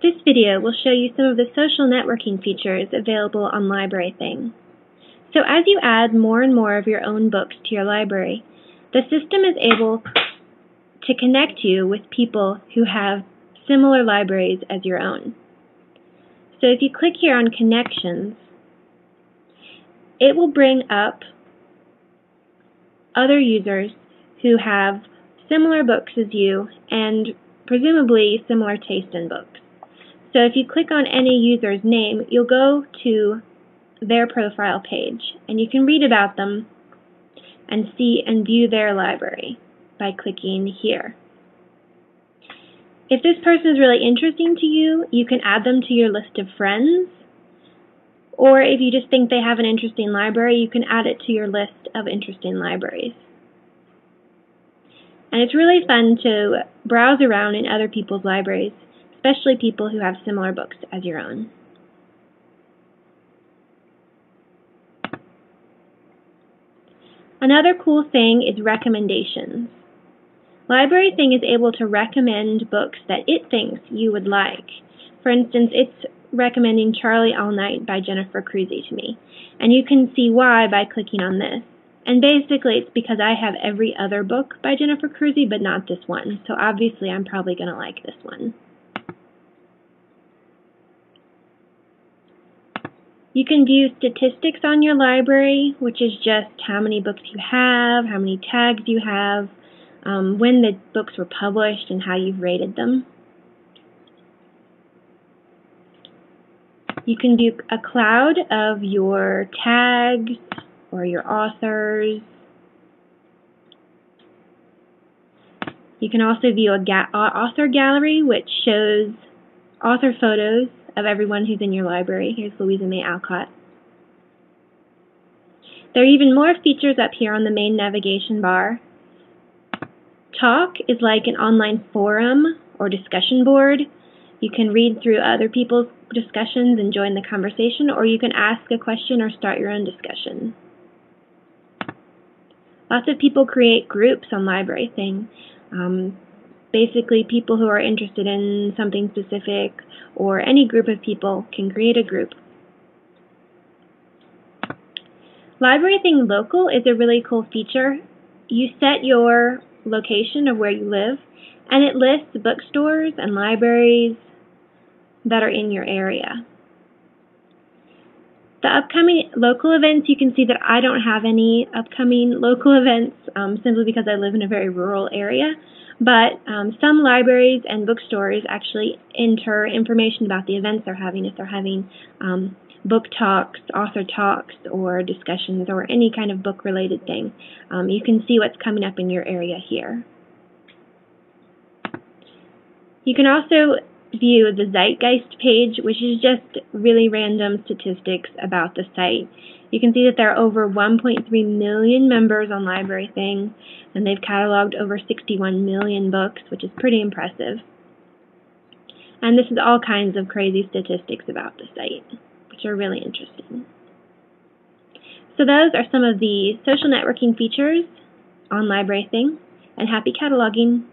This video will show you some of the social networking features available on LibraryThing. So as you add more and more of your own books to your library, the system is able to connect you with people who have similar libraries as your own. So if you click here on Connections, it will bring up other users who have similar books as you and presumably similar taste in books. So if you click on any user's name, you'll go to their profile page and you can read about them and see and view their library by clicking here. If this person is really interesting to you, you can add them to your list of friends, or if you just think they have an interesting library, you can add it to your list of interesting libraries. And it's really fun to browse around in other people's libraries, especially people who have similar books as your own. Another cool thing is recommendations. LibraryThing is able to recommend books that it thinks you would like. For instance, it's recommending Charlie All Night by Jennifer Crusie to me, and you can see why by clicking on this. And basically it's because I have every other book by Jennifer Crusie, but not this one, so obviously I'm probably going to like this one. You can view statistics on your library, which is just how many books you have, how many tags you have, when the books were published, and how you've rated them. You can view a cloud of your tags or your authors. You can also view a author gallery, which shows author photos of everyone who's in your library. Here's Louisa May Alcott. There are even more features up here on the main navigation bar. Talk is like an online forum or discussion board. You can read through other people's discussions and join the conversation, or you can ask a question or start your own discussion. Lots of people create groups on LibraryThing. Basically, people who are interested in something specific or any group of people can create a group. LibraryThing Local is a really cool feature. You set your location of where you live, and it lists bookstores and libraries that are in your area. The upcoming local events, you can see that I don't have any upcoming local events simply because I live in a very rural area. But some libraries and bookstores actually enter information about the events they're having, if they're having book talks, author talks, or discussions, or any kind of book-related thing. You can see what's coming up in your area here. You can also view the Zeitgeist page, which is just really random statistics about the site. You can see that there are over 1.3 million members on LibraryThing, and they've cataloged over 61 million books, which is pretty impressive. And this is all kinds of crazy statistics about the site, which are really interesting. So those are some of the social networking features on LibraryThing, and happy cataloging!